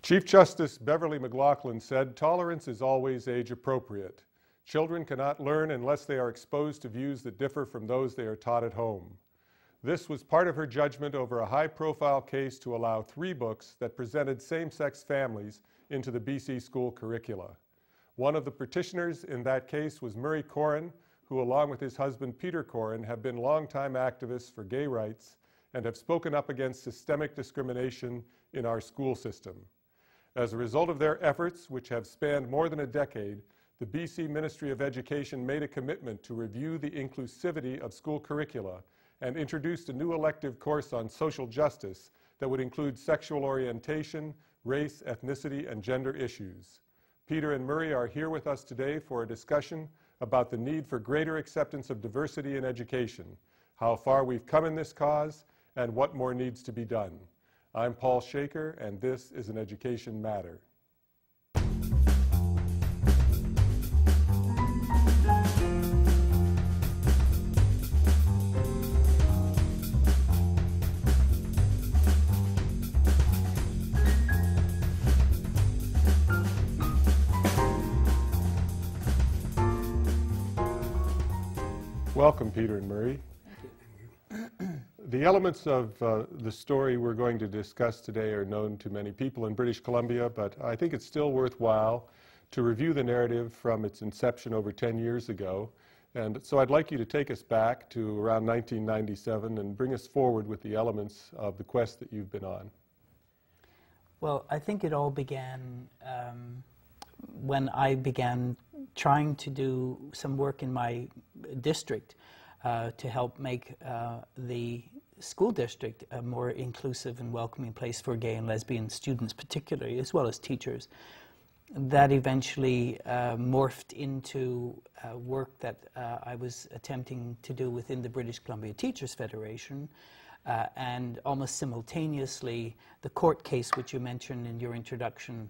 Chief Justice Beverly McLaughlin said, "Tolerance is always age appropriate. Children cannot learn unless they are exposed to views that differ from those they are taught at home." This was part of her judgment over a high-profile case to allow 3 books that presented same-sex families into the BC school curricula. One of the petitioners in that case was Murray Corin, who along with his husband Peter Corin have been longtime activists for gay rights and have spoken up against systemic discrimination in our school system. As a result of their efforts, which have spanned more than a decade, the BC Ministry of Education made a commitment to review the inclusivity of school curricula and introduced a new elective course on social justice that would include sexual orientation, race, ethnicity, and gender issues. Peter and Murray are here with us today for a discussion about the need for greater acceptance of diversity in education, how far we've come in this cause, and what more needs to be done. I'm Paul Shaker, and this is An Education Matter. Welcome, Peter and Murray. The elements of the story we're going to discuss today are known to many people in British Columbia, but I think it's still worthwhile to review the narrative from its inception over 10 years ago. And so I'd like you to take us back to around 1997 and bring us forward with the elements of the quest that you've been on. Well, I think it all began when I began trying to do some work in my district to help make the school district a more inclusive and welcoming place for gay and lesbian students particularly, as well as teachers. That eventually morphed into work that I was attempting to do within the British Columbia Teachers Federation, and almost simultaneously the court case which you mentioned in your introduction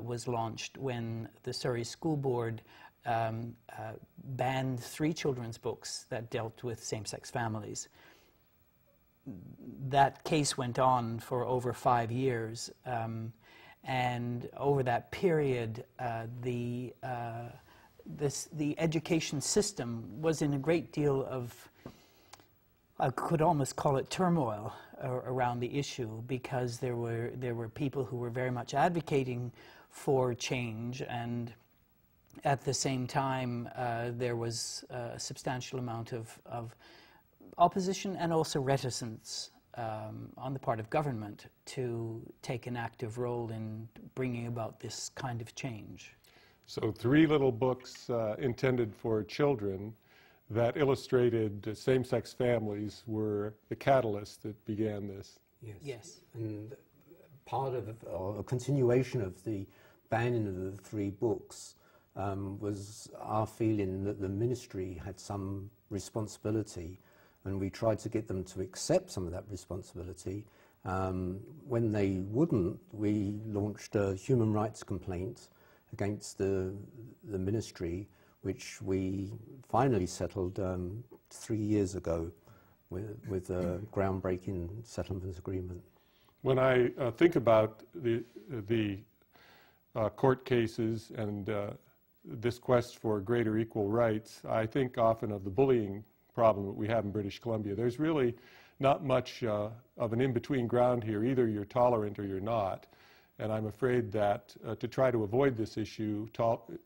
was launched when the Surrey School Board banned 3 children's books that dealt with same-sex families. That case went on for over 5 years, and over that period the education system was in a great deal of, I could almost call it turmoil around the issue, because there were people who were very much advocating for change, and at the same time there was a substantial amount of opposition and also reticence on the part of government to take an active role in bringing about this kind of change. So 3 little books intended for children that illustrated same-sex families were the catalyst that began this. Yes. Yes. And part of, or a continuation of the banning of the 3 books was our feeling that the ministry had some responsibility, and we tried to get them to accept some of that responsibility. When they wouldn't, we launched a human rights complaint against the ministry, which we finally settled 3 years ago with a groundbreaking settlement agreement. When I think about the court cases and this quest for greater equal rights, I think often of the bullying problem that we have in British Columbia. There's really not much of an in-between ground here. Either you're tolerant or you're not. And I'm afraid that to try to avoid this issue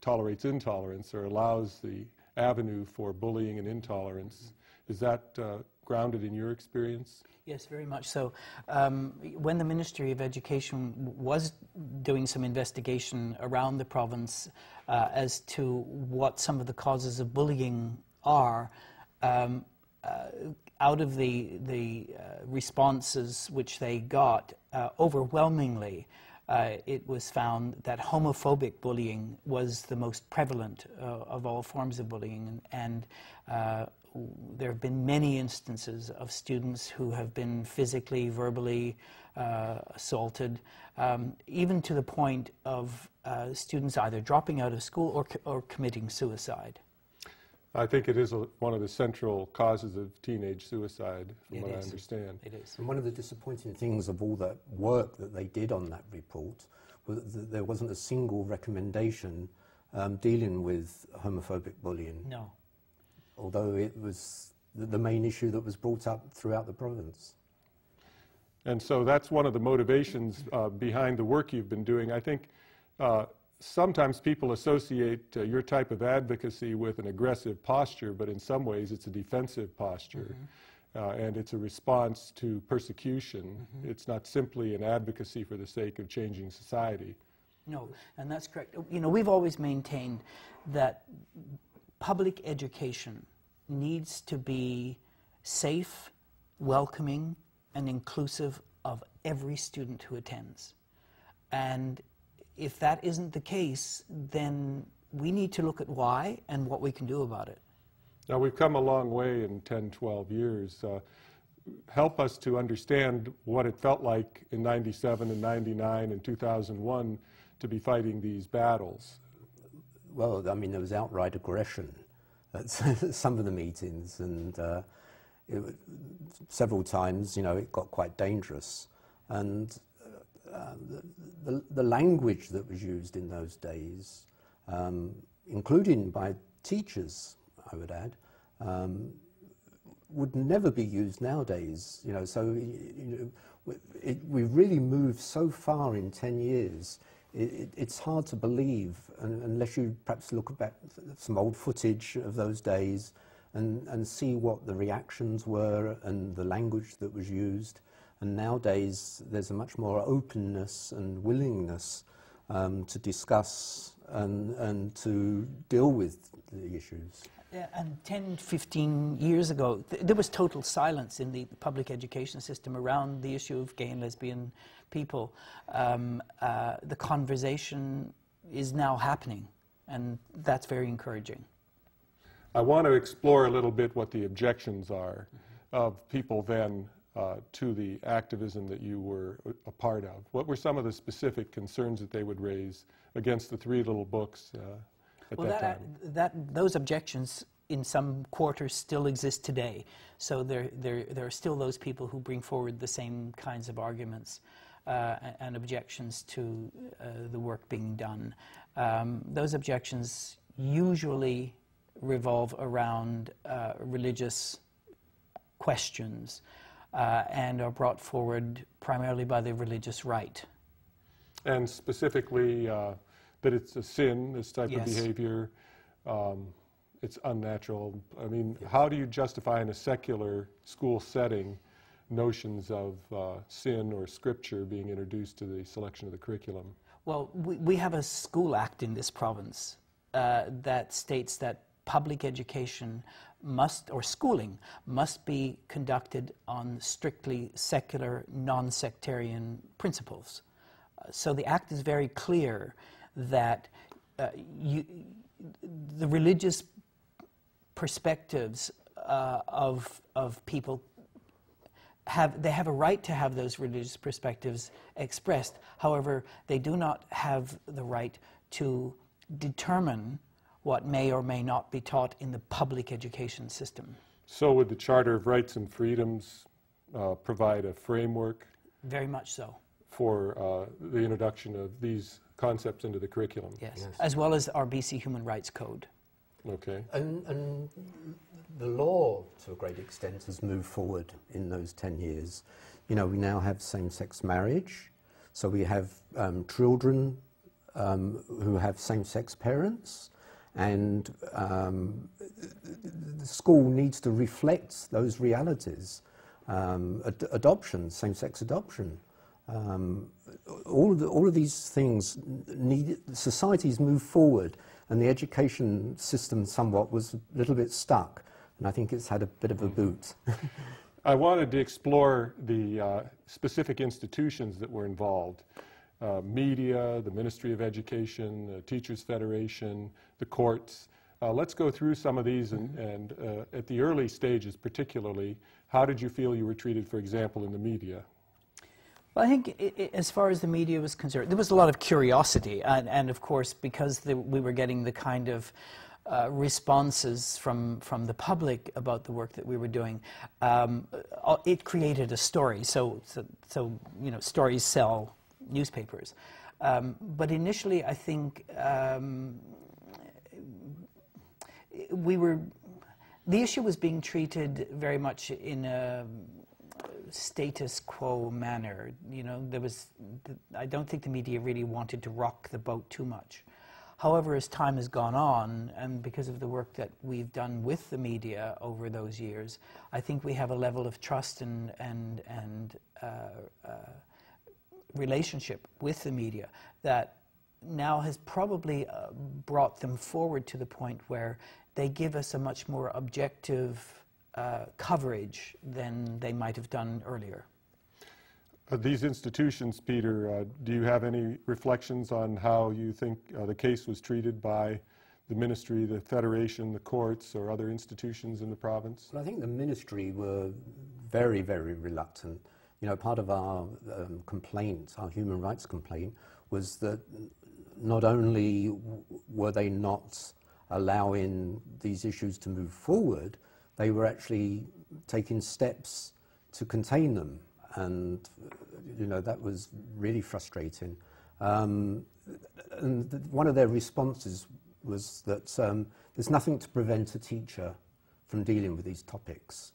tolerates intolerance, or allows the avenue for bullying and intolerance. Is that grounded in your experience? Yes, very much so. When the Ministry of Education was doing some investigation around the province as to what some of the causes of bullying are, out of the responses which they got, overwhelmingly, it was found that homophobic bullying was the most prevalent of all forms of bullying, and there have been many instances of students who have been physically, verbally assaulted, even to the point of students either dropping out of school or committing suicide. I think it is one of the central causes of teenage suicide, from what I understand. It is. And one of the disappointing things of all that work that they did on that report was that there wasn't a single recommendation dealing with homophobic bullying. No. Although it was the main issue that was brought up throughout the province. And so that's one of the motivations behind the work you've been doing. I think sometimes people associate your type of advocacy with an aggressive posture, but in some ways it's a defensive posture. And it's a response to persecution. It's not simply an advocacy for the sake of changing society. No, and that's correct. You know, we've always maintained that public education needs to be safe, welcoming, and inclusive of every student who attends. And if that isn't the case, then we need to look at why and what we can do about it. Now, we've come a long way in 10, 12 years. Help us to understand what it felt like in 97 and 99 and 2001 to be fighting these battles. Well, I mean, there was outright aggression at some of the meetings, and several times, you know, it got quite dangerous. And the language that was used in those days, including by teachers, I would add, would never be used nowadays. You know, so you know, we've really moved so far in 10 years. It's hard to believe, unless you perhaps look back some old footage of those days and see what the reactions were and the language that was used. And nowadays, there's a much more openness and willingness to discuss and to deal with the issues. Yeah, and 10, 15 years ago, there was total silence in the public education system around the issue of gay and lesbian people. The conversation is now happening, and that's very encouraging. I want to explore a little bit what the objections are of people then to the activism that you were a part of. What were some of the specific concerns that they would raise against the three little books at that time? Those objections in some quarters still exist today. So there are still those people who bring forward the same kinds of arguments and objections to the work being done. Those objections usually revolve around religious questions and are brought forward primarily by the religious right. And specifically that it's a sin, this type of behavior, it's unnatural. I mean, how do you justify in a secular school setting notions of sin or scripture being introduced to the selection of the curriculum? Well, we have a school act in this province that states that public education must, or schooling, must be conducted on strictly secular, non-sectarian principles. So the act is very clear that the religious perspectives of people have a right to have those religious perspectives expressed. However, they do not have the right to determine what may or may not be taught in the public education system. So would the Charter of Rights and Freedoms provide a framework? Very much so. For the introduction of these concepts into the curriculum? Yes, as well as our BC Human Rights Code. Okay. And the law, to a great extent, has moved forward in those 10 years. You know, we now have same-sex marriage, so we have children who have same-sex parents, and the school needs to reflect those realities. Adoption, same-sex adoption. All of these things societies move forward, and the education system somewhat was a little bit stuck, and I think it's had a bit of a boot. I wanted to explore the specific institutions that were involved. Media, the Ministry of Education, the Teachers Federation, the courts. Let's go through some of these, and at the early stages particularly, how did you feel you were treated, for example, in the media? Well, I think as far as the media was concerned, there was a lot of curiosity, and of course, because we were getting the kind of responses from the public about the work that we were doing, it created a story. So you know, stories sell newspapers. But initially, I think the issue was being treated very much in a status quo manner. You know, I don't think the media really wanted to rock the boat too much. However, as time has gone on, and because of the work that we've done with the media over those years, I think we have a level of trust and relationship with the media that now has probably brought them forward to the point where they give us a much more objective coverage than they might have done earlier. These institutions, Peter, do you have any reflections on how you think the case was treated by the ministry, the federation, the courts, or other institutions in the province? Well, I think the ministry were very, very reluctant. You know, part of our complaint, our human rights complaint, was that not only were they not allowing these issues to move forward, they were actually taking steps to contain them. And, you know, that was really frustrating. And one of their responses was that there's nothing to prevent a teacher from dealing with these topics.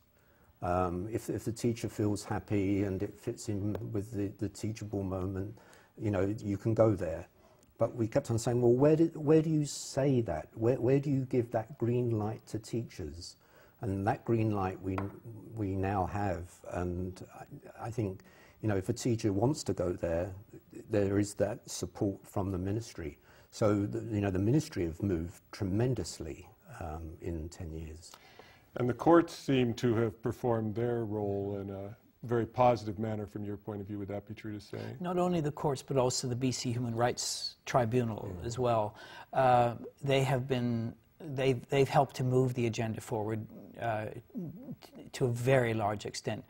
If the teacher feels happy and it fits in with the teachable moment, you know, you can go there. But we kept on saying, well, where do you say that? Where do you give that green light to teachers? And that green light we now have. And I think, you know, if a teacher wants to go there, there is that support from the ministry. So, you know, the ministry have moved tremendously in 10 years. And the courts seem to have performed their role in a very positive manner from your point of view. Would that be true to say? Not only the courts, but also the BC Human Rights Tribunal as well. They've helped to move the agenda forward to a very large extent.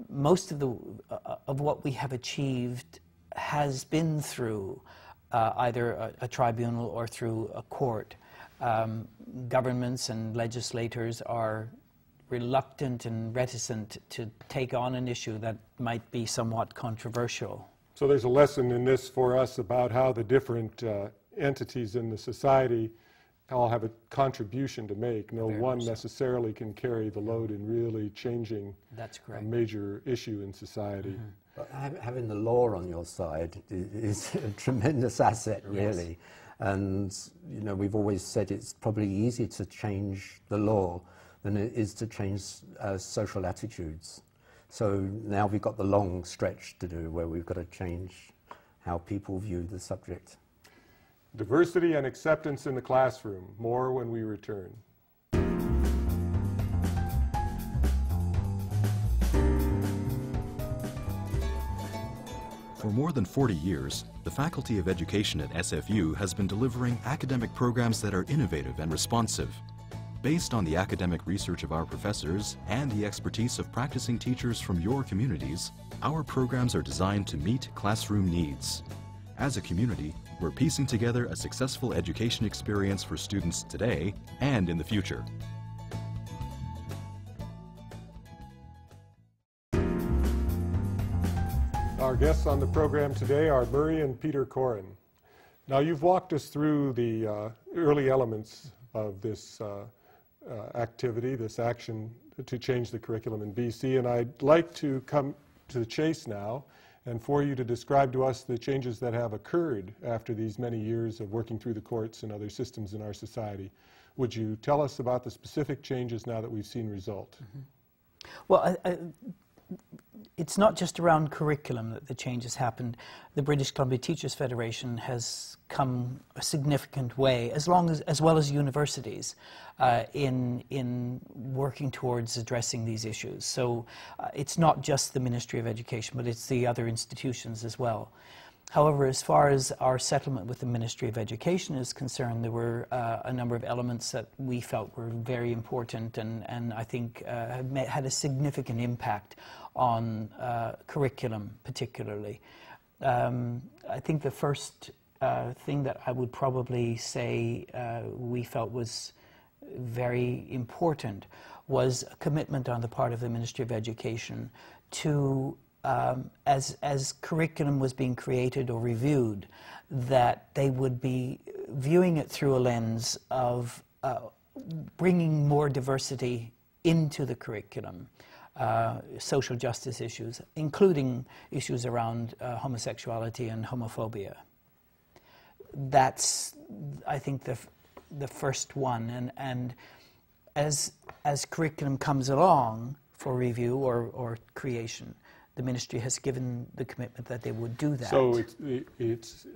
Most of what we have achieved has been through either a tribunal or through a court. Governments and legislators are reluctant and reticent to take on an issue that might be somewhat controversial. So there's a lesson in this for us about how the different entities in the society all have a contribution to make. No one necessarily can carry the load in really changing a major issue in society. But having the law on your side is a tremendous asset, really. Yes. And, you know, we've always said it's probably easier to change the law than it is to change social attitudes. So now we've got the long stretch to do where we've got to change how people view the subject. Diversity and acceptance in the classroom. More when we return. For more than 40 years, the Faculty of Education at SFU has been delivering academic programs that are innovative and responsive. Based on the academic research of our professors and the expertise of practicing teachers from your communities, our programs are designed to meet classroom needs. As a community, we're piecing together a successful education experience for students today and in the future. Our guests on the program today are Murray and Peter Corin. Now, you've walked us through the early elements of this activity, this action to change the curriculum in BC, and I'd like to come to the chase now and for you to describe to us the changes that have occurred after these many years of working through the courts and other systems in our society. Would you tell us about the specific changes now that we've seen result? Mm-hmm. Well, it's not just around curriculum that the changes happened. The British Columbia Teachers Federation has come a significant way, as well as universities, in working towards addressing these issues. So it's not just the Ministry of Education, but it's the other institutions as well. However, as far as our settlement with the Ministry of Education is concerned, there were a number of elements that we felt were very important and I think had a significant impact on curriculum particularly. I think the first thing that I would probably say we felt was very important was a commitment on the part of the Ministry of Education to, as curriculum was being created or reviewed, that they would be viewing it through a lens of bringing more diversity into the curriculum, social justice issues, including issues around homosexuality and homophobia. That's, I think, the first one, and as curriculum comes along for review or creation, the ministry has given the commitment that they would do that. So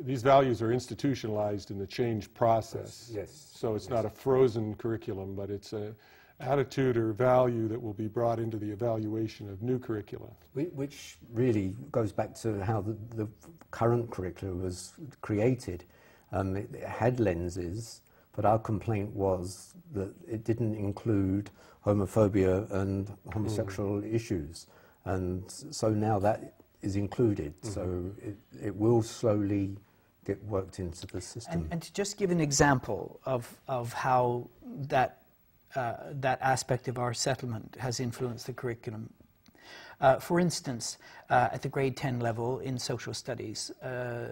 these values are institutionalized in the change process. Yes. So it's not a frozen curriculum, but it's an attitude or value that will be brought into the evaluation of new curricula. Which really goes back to how the current curriculum was created. It had lenses, but our complaint was that it didn't include homophobia and homosexual issues. And so now that is included, so it will slowly get worked into the system. And to just give an example of how that aspect of our settlement has influenced the curriculum. For instance, at the grade 10 level in social studies,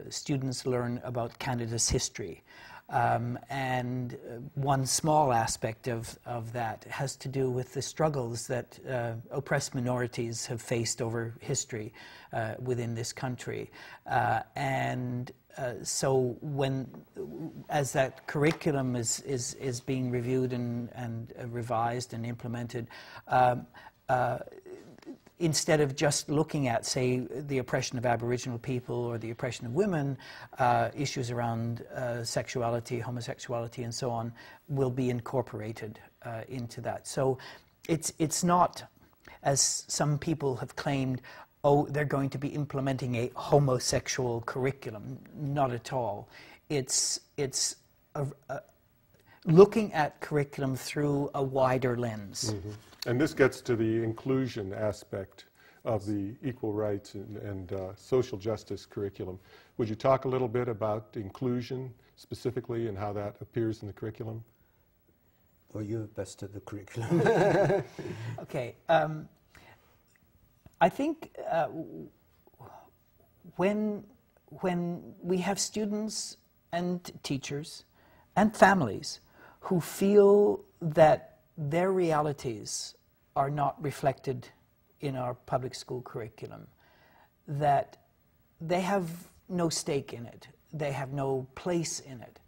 students learn about Canada's history. And one small aspect of that has to do with the struggles that oppressed minorities have faced over history within this country. So as that curriculum is being reviewed and revised and implemented, instead of just looking at, say, the oppression of Aboriginal people or the oppression of women, issues around sexuality, homosexuality, and so on will be incorporated into that. So it's not, as some people have claimed, oh, they're going to be implementing a homosexual curriculum. Not at all. It's looking at curriculum through a wider lens. Mm-hmm. And this gets to the inclusion aspect of the equal rights and social justice curriculum. Would you talk a little bit about inclusion specifically and how that appears in the curriculum? Well, you're best at the curriculum. Okay. I think when we have students and teachers and families who feel that their realities are not reflected in our public school curriculum, that they have no stake in it, they have no place in it.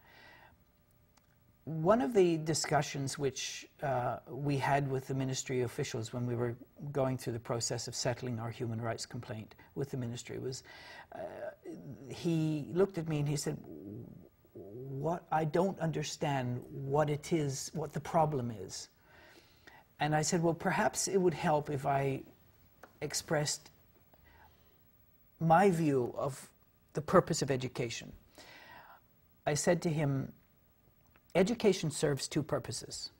One of the discussions which we had with the ministry officials when we were going through the process of settling our human rights complaint with the ministry was, he looked at me and he said, I don't understand what it is, what the problem is. And I said, well, perhaps it would help if I expressed my view of the purpose of education. I said to him, education serves two purposes.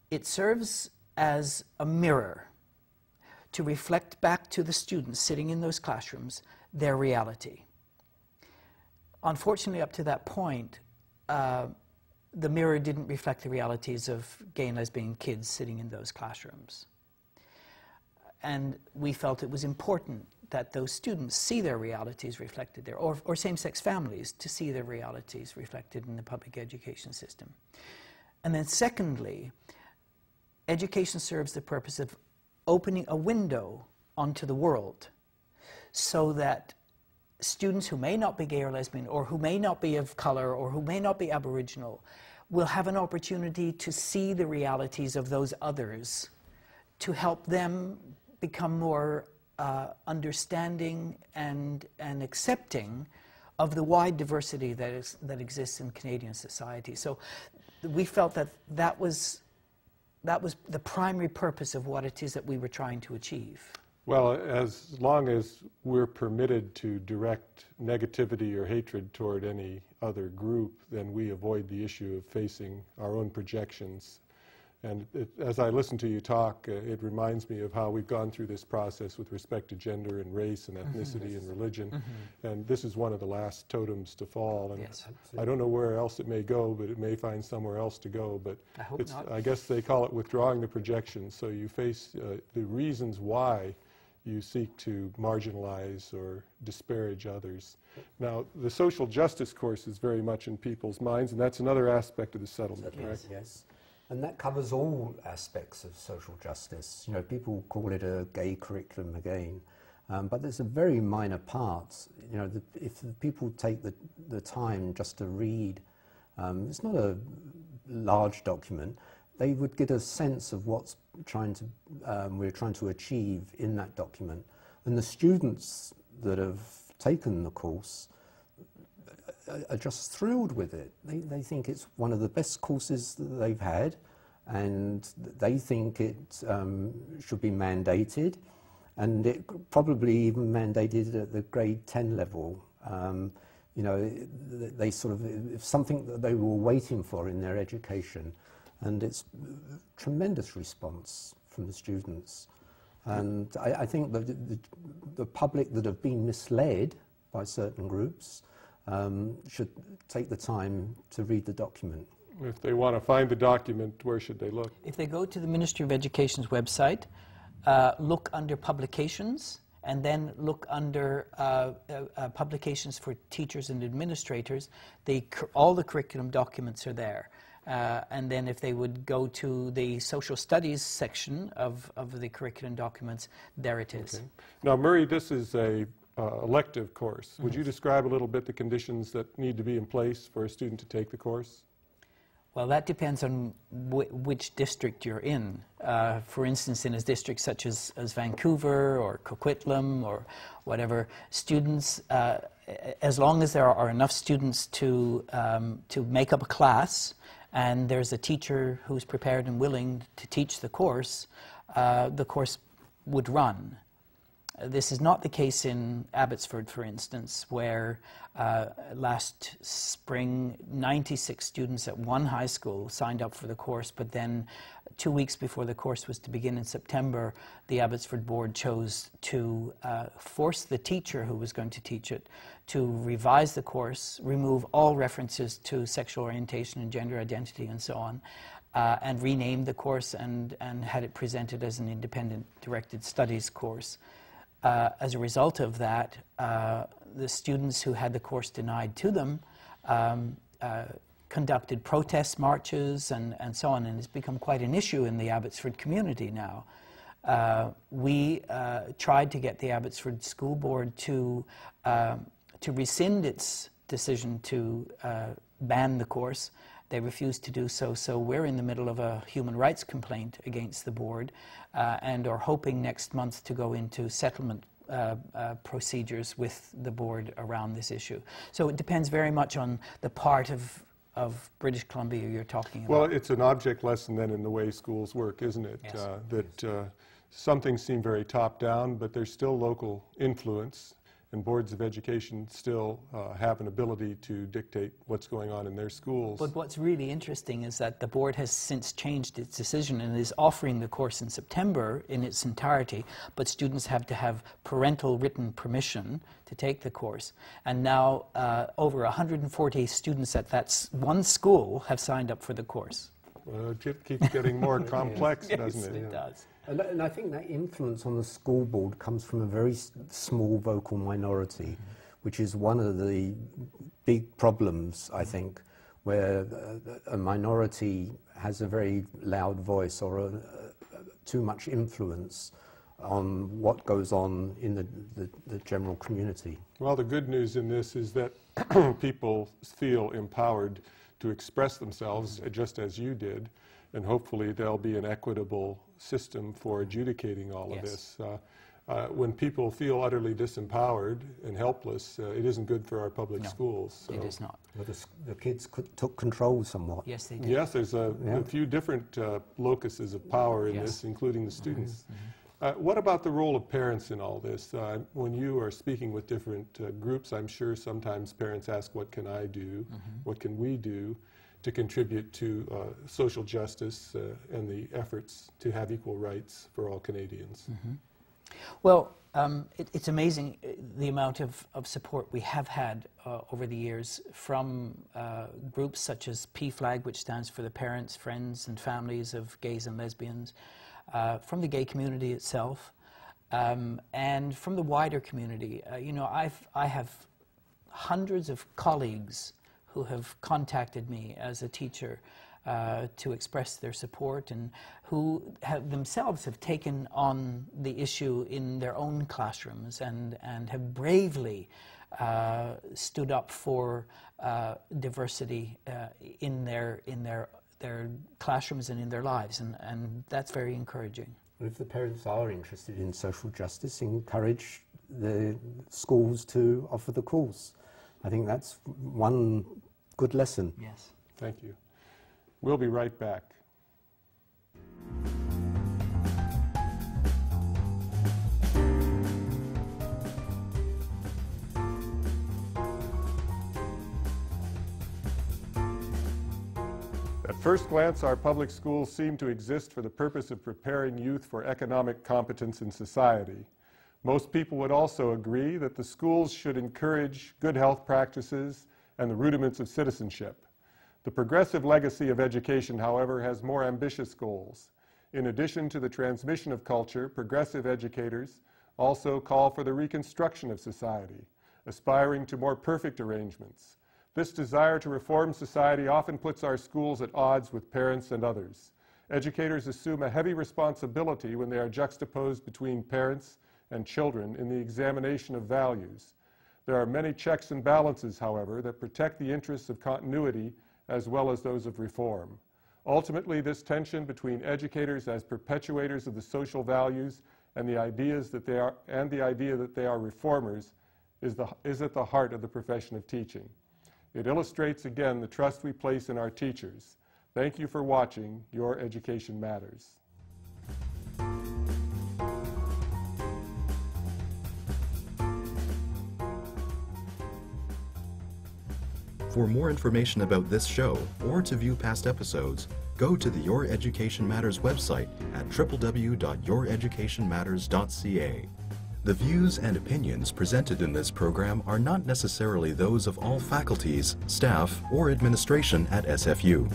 It serves as a mirror to reflect back to the students sitting in those classrooms their reality. Unfortunately, up to that point, the mirror didn't reflect the realities of gay and lesbian kids sitting in those classrooms. And we felt it was important that those students see their realities reflected there, or same-sex families to see their realities reflected in the public education system. And then secondly, education serves the purpose of opening a window onto the world so that students who may not be gay or lesbian, or who may not be of color, or who may not be Aboriginal, will have an opportunity to see the realities of those others, to help them become more understanding and accepting of the wide diversity that exists in Canadian society. So we felt that was the primary purpose of what it is that we were trying to achieve. Well, as long as we're permitted to direct negativity or hatred toward any other group, then we avoid the issue of facing our own projections And as I listen to you talk, it reminds me of how we've gone through this process with respect to gender and race and ethnicity and religion. And this is one of the last totems to fall. And Yes. I don't know where else it may go, but it may find somewhere else to go. But I hope not. I guess they call it withdrawing the projections. So you face the reasons why you seek to marginalize or disparage others. Now, the social justice course is very much in people's minds, and that's another aspect of the settlement, right? Yes. And that covers all aspects of social justice. You know, people call it a gay curriculum again, but there's a very minor part. You know, if the people take the time just to read, it's not a large document, they would get a sense of what's we're trying to achieve in that document. And the students that have taken the course are just thrilled with it. They think it's one of the best courses that they've had, and they think it should be mandated, and it probably even mandated at the grade 10 level. You know, they sort of, it's something that they were waiting for in their education, and it's tremendous response from the students. And I think that the public that have been misled by certain groups should take the time to read the document. If they want to find the document, where should they look? If they go to the Ministry of Education's website, look under publications, and then look under publications for teachers and administrators, all the curriculum documents are there. And then if they would go to the social studies section of the curriculum documents, there it is. Okay. Now, Murray, this is a elective course. Would you describe a little bit the conditions that need to be in place for a student to take the course? Well, that depends on which district you're in. For instance, in a district such as Vancouver or Coquitlam or whatever, students, as long as there are enough students to make up a class, and there's a teacher who's prepared and willing to teach the course would run. This is not the case in Abbotsford, for instance, where last spring 96 students at one high school signed up for the course, but then 2 weeks before the course was to begin in September, the Abbotsford board chose to force the teacher who was going to teach it to revise the course, remove all references to sexual orientation and gender identity and so on, and rename the course and had it presented as an independent directed studies course. As a result of that, the students who had the course denied to them conducted protest marches and so on, and it's become quite an issue in the Abbotsford community now. We tried to get the Abbotsford School Board to rescind its decision to ban the course. They refused to do so, so we're in the middle of a human rights complaint against the board and are hoping next month to go into settlement procedures with the board around this issue. So it depends very much on the part of British Columbia you're talking about. Well, it's an object lesson then in the way schools work, isn't it? Yes. Some things seem very top-down, but there's still local influence, and boards of education still have an ability to dictate what's going on in their schools. But what's really interesting is that the board has since changed its decision and is offering the course in September in its entirety, but students have to have parental written permission to take the course. And now over 140 students at that one school have signed up for the course. It keeps getting more complex, Yes, doesn't it? it does. And I think that influence on the school board comes from a very small vocal minority, which is one of the big problems, I think, where a minority has a very loud voice or too much influence on what goes on in the general community. Well, the good news in this is that people feel empowered to express themselves just as you did, and hopefully there'll be an equitable system for adjudicating all of this. When people feel utterly disempowered and helpless, it isn't good for our public schools. So. It is not. Well, the kids took control somewhat. Yes, they did. Yes, there's a few different locuses of power in this, including the students. What about the role of parents in all this? When you are speaking with different groups, I'm sure sometimes parents ask, what can I do? What can we do? to contribute to social justice and the efforts to have equal rights for all Canadians. Mm-hmm. Well, it's amazing the amount of support we have had over the years from groups such as PFLAG, which stands for the Parents, Friends and Families of Gays and Lesbians, from the gay community itself, and from the wider community. You know, I have hundreds of colleagues who have contacted me as a teacher to express their support, and who themselves have taken on the issue in their own classrooms and have bravely stood up for diversity in their classrooms and in their lives, and that's very encouraging. If the parents are interested in social justice, encourage the schools to offer the course. I think that's one good lesson. Yes. Thank you. We'll be right back. At first glance, our public schools seem to exist for the purpose of preparing youth for economic competence in society. Most people would also agree that the schools should encourage good health practices and the rudiments of citizenship. The progressive legacy of education, however, has more ambitious goals. In addition to the transmission of culture, progressive educators also call for the reconstruction of society, aspiring to more perfect arrangements. This desire to reform society often puts our schools at odds with parents and others. Educators assume a heavy responsibility when they are juxtaposed between parents and children in the examination of values. There are many checks and balances, however, that protect the interests of continuity as well as those of reform. Ultimately, this tension between educators as perpetuators of the social values and the idea that they are reformers is at the heart of the profession of teaching. It illustrates again the trust we place in our teachers. Thank you for watching Your Education Matters. For more information about this show, or to view past episodes, go to the Your Education Matters website at www.youreducationmatters.ca. The views and opinions presented in this program are not necessarily those of all faculties, staff, or administration at SFU.